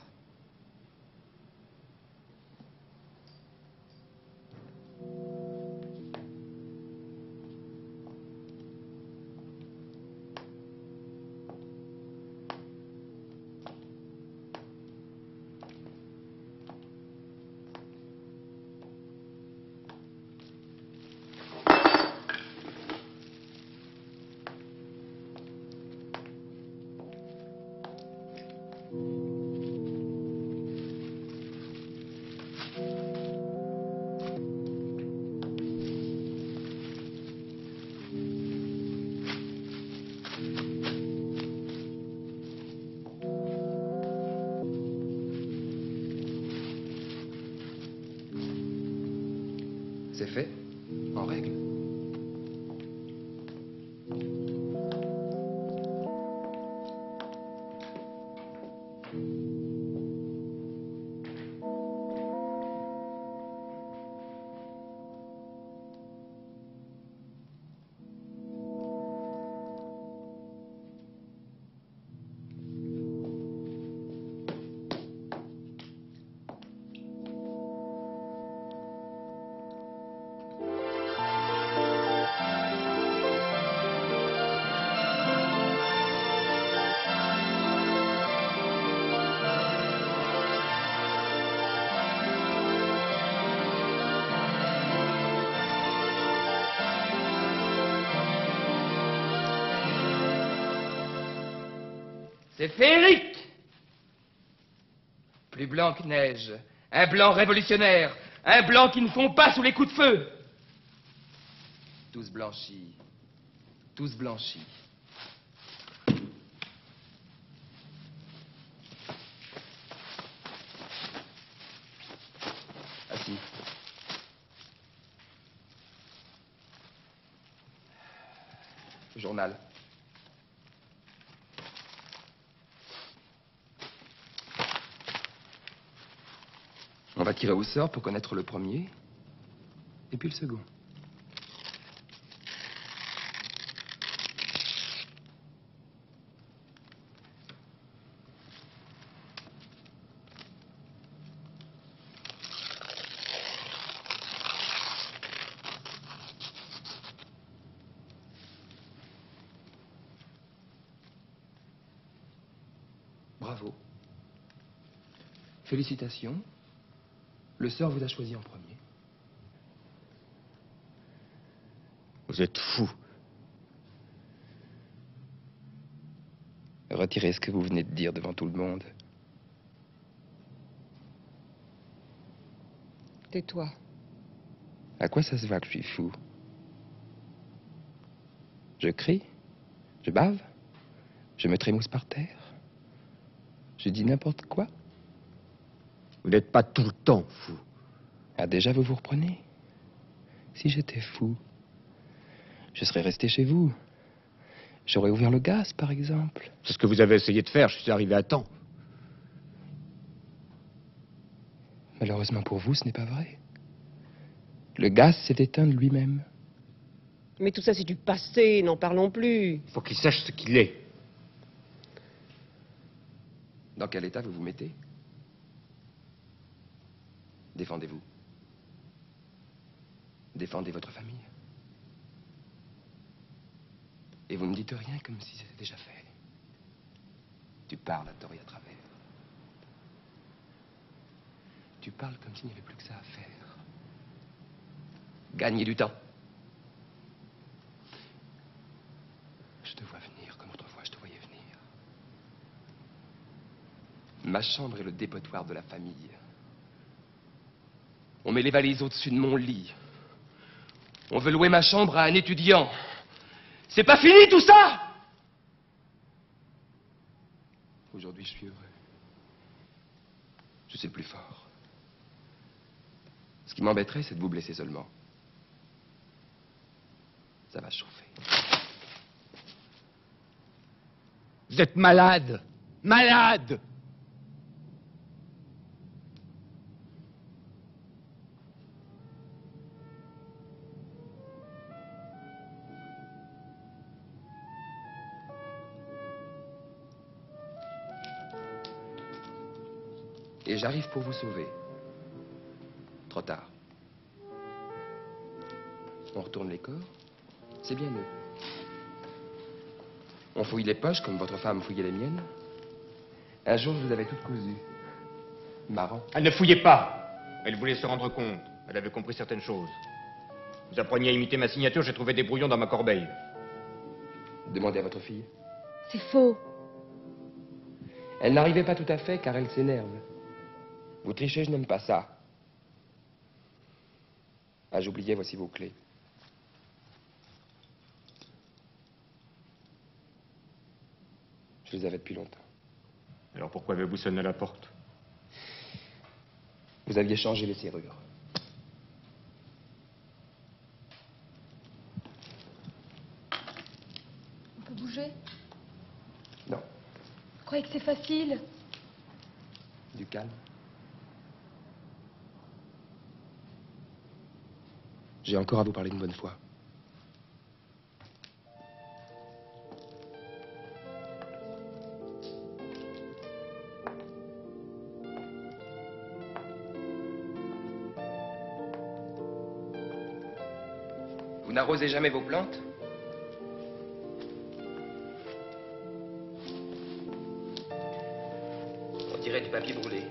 C'est fait, en règle. C'est féerique! Plus blanc que neige, un blanc révolutionnaire, un blanc qui ne fond pas sous les coups de feu. Tous blanchis, tous blanchis. Assis. Journal. On va tirer au sort pour connaître le premier, et puis le second. Bravo. Félicitations. Le sort vous a choisi en premier. Vous êtes fou. Retirez ce que vous venez de dire devant tout le monde. Tais-toi. À quoi ça se voit que je suis fou? Je crie? Je bave? Je me trémousse par terre? Je dis n'importe quoi? Vous n'êtes pas tout le temps fou. Ah, déjà, vous vous reprenez? Si j'étais fou, je serais resté chez vous. J'aurais ouvert le gaz, par exemple. C'est ce que vous avez essayé de faire, je suis arrivé à temps. Malheureusement pour vous, ce n'est pas vrai. Le gaz s'est éteint de lui-même. Mais tout ça, c'est du passé, n'en parlons plus. Il faut qu'il sache ce qu'il est. Dans quel état vous vous mettez? Défendez-vous. Défendez votre famille. Et vous ne dites rien comme si c'était déjà fait. Tu parles à tort et à travers. Tu parles comme s'il n'y avait plus que ça à faire. Gagner du temps. Je te vois venir comme autrefois je te voyais venir. Ma chambre est le dépotoir de la famille. On met les valises au-dessus de mon lit. On veut louer ma chambre à un étudiant. C'est pas fini tout ça! Aujourd'hui, je suis heureux. Je suis le plus fort. Ce qui m'embêterait, c'est de vous blesser seulement. Ça va chauffer. Vous êtes malade. Malade. Et j'arrive pour vous sauver. Trop tard. On retourne les corps. C'est bien eux. On fouille les poches comme votre femme fouillait les miennes. Un jour, je vous avais toutes cousues. Marrant. Elle ne fouillait pas. Elle voulait se rendre compte. Elle avait compris certaines choses. Vous appreniez à imiter ma signature, j'ai trouvé des brouillons dans ma corbeille. Demandez à votre fille. C'est faux. Elle n'arrivait pas tout à fait car elle s'énerve. Vous trichez, je n'aime pas ça. Ah, j'oubliais, voici vos clés. Je les avais depuis longtemps. Alors pourquoi avez-vous sonné à la porte? Vous aviez changé les serrures. On peut bouger? Non, Vous croyez que c'est facile? du calme. J'ai encore à vous parler une bonne fois. Vous n'arrosez jamais vos plantes? On dirait du papier brûlé.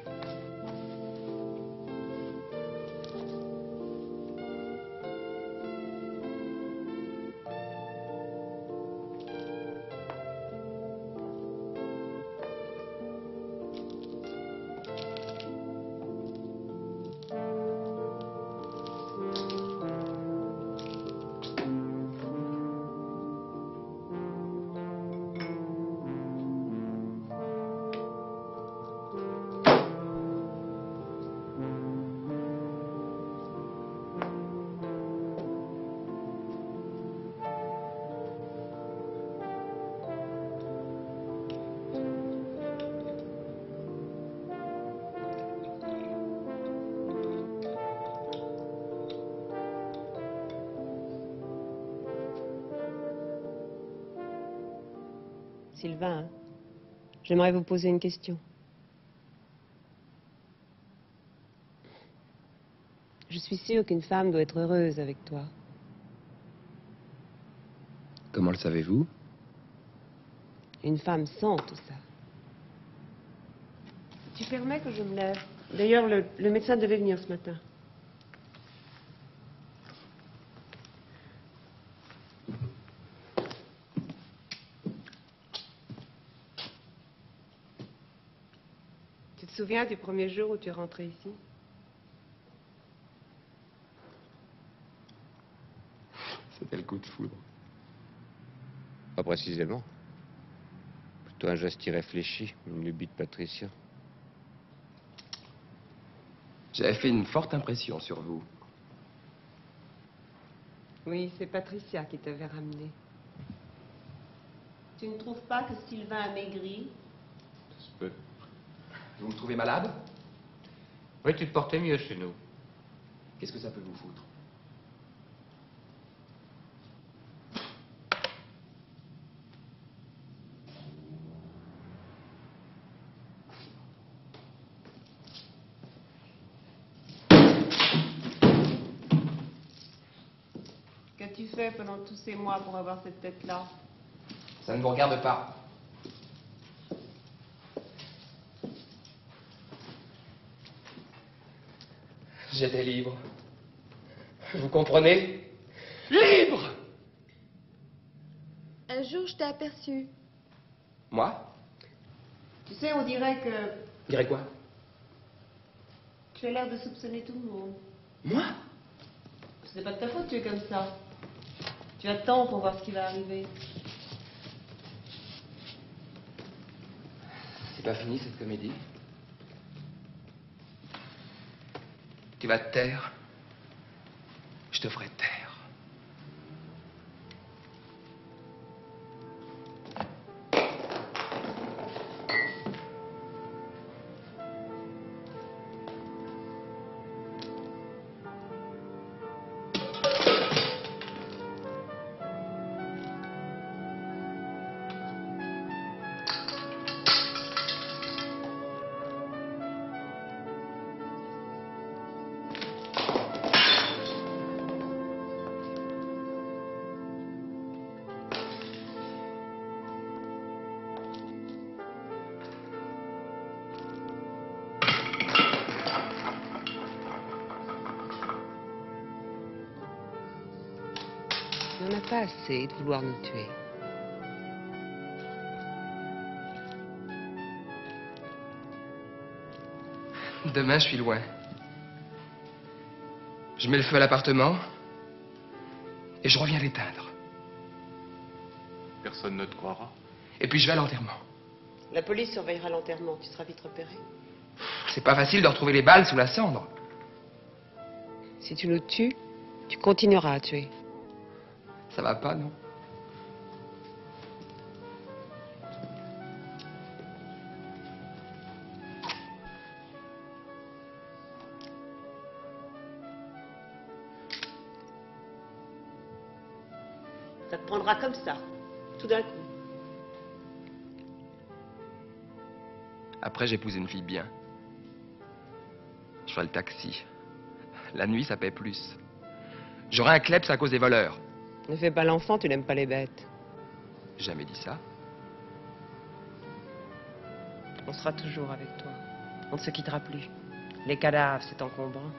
Sylvain, j'aimerais vous poser une question. Je suis sûre qu'une femme doit être heureuse avec toi. Comment le savez-vous? Une femme sent tout ça. Tu permets que je me lève? D'ailleurs, le médecin devait venir ce matin. Tu te souviens du premier jour où tu es rentré ici? C'était le coup de foudre. Pas précisément. Plutôt un geste irréfléchi, une lubie de Patricia. J'avais fait une forte impression sur vous. Oui, c'est Patricia qui t'avait ramené. Tu ne trouves pas que Sylvain a maigri? Ça se peut. Vous me trouvez malade? Oui, tu te portais mieux chez nous. Qu'est-ce que ça peut vous foutre? Qu'as-tu fait pendant tous ces mois pour avoir cette tête-là? Ça ne vous regarde pas. J'étais libre. Vous comprenez? Libre! Un jour, je t'ai aperçu. Moi? Tu sais, on dirait que Dirais quoi? tu as l'air de soupçonner tout le monde. Moi? Ce n'est pas de ta faute, tu es comme ça. Tu attends pour voir ce qui va arriver. C'est pas fini cette comédie. Tu vas te taire. Je te ferai taire. Il n'y en a pas assez de vouloir nous tuer. Demain, je suis loin. Je mets le feu à l'appartement et je reviens l'éteindre. Personne ne te croira. Et puis je vais à l'enterrement. La police surveillera l'enterrement, tu seras vite repéré. C'est pas facile de retrouver les balles sous la cendre. Si tu nous tues, tu continueras à tuer. Ça va pas, non? Ça te prendra comme ça, tout d'un coup. Après, j'épouse une fille bien. Je ferai le taxi. La nuit, ça paie plus. J'aurai un kleps à cause des voleurs. Ne fais pas l'enfant, tu n'aimes pas les bêtes. Jamais dit ça. On sera toujours avec toi. On ne se quittera plus. Les cadavres, c'est encombrant.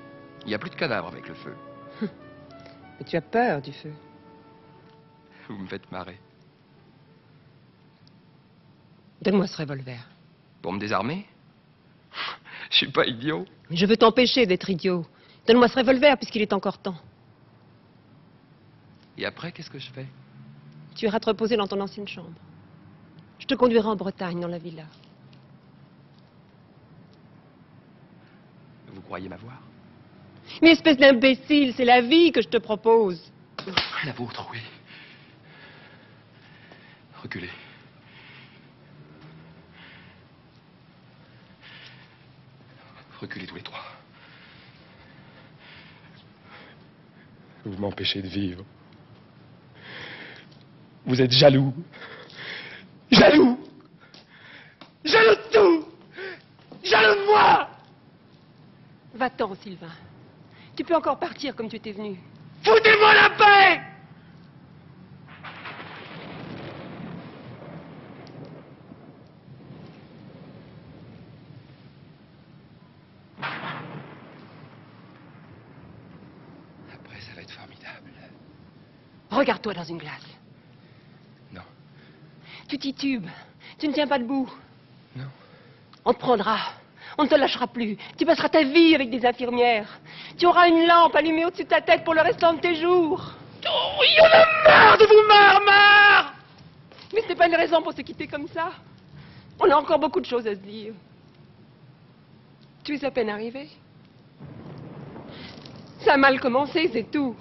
Il n'y a plus de cadavres avec le feu. Mais tu as peur du feu. Vous me faites marrer. Donne-moi ce revolver. Pour me désarmer? Je suis pas idiot. Mais je veux t'empêcher d'être idiot. Donne-moi ce revolver puisqu'il est encore temps. Et après, qu'est-ce que je fais? Tu iras te reposer dans ton ancienne chambre. Je te conduirai en Bretagne, dans la villa. Vous croyez m'avoir? Mais espèce d'imbécile, c'est la vie que je te propose. La vôtre, oui. Reculez. Reculez tous les trois. Vous m'empêchez de vivre. Vous êtes jaloux. Jaloux! Va-t'en, Sylvain. Tu peux encore partir comme tu étais venu. Foutez-moi la paix! Après, ça va être formidable. Regarde-toi dans une glace. Non. Tu titubes. Tu ne tiens pas debout. Non. On te prendra. On ne te lâchera plus. Tu passeras ta vie avec des infirmières. Tu auras une lampe allumée au-dessus de ta tête pour le restant de tes jours. Oh, il y en a marre de vous marre! Mais ce n'est pas une raison pour se quitter comme ça. On a encore beaucoup de choses à se dire. Tu es à peine arrivé. Ça a mal commencé, c'est tout.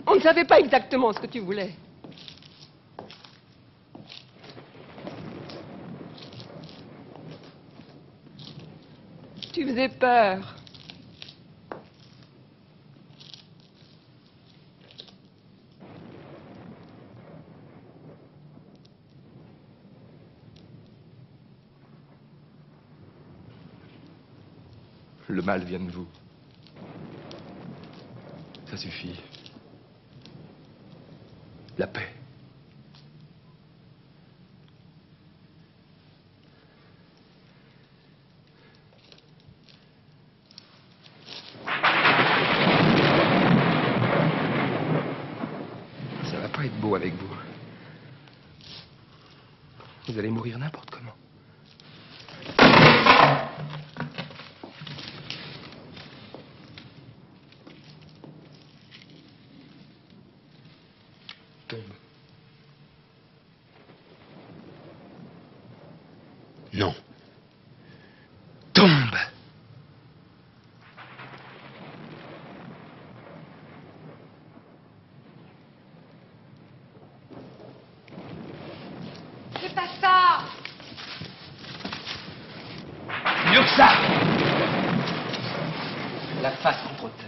On ne savait pas exactement ce que tu voulais. Tu faisais peur. Le mal vient de vous. Ça suffit. La paix. Ça va pas être beau avec vous. Vous allez mourir n'importe comment. Tombe. Non. Tombe. C'est pas ça! Mieux que ça. La face contre terre.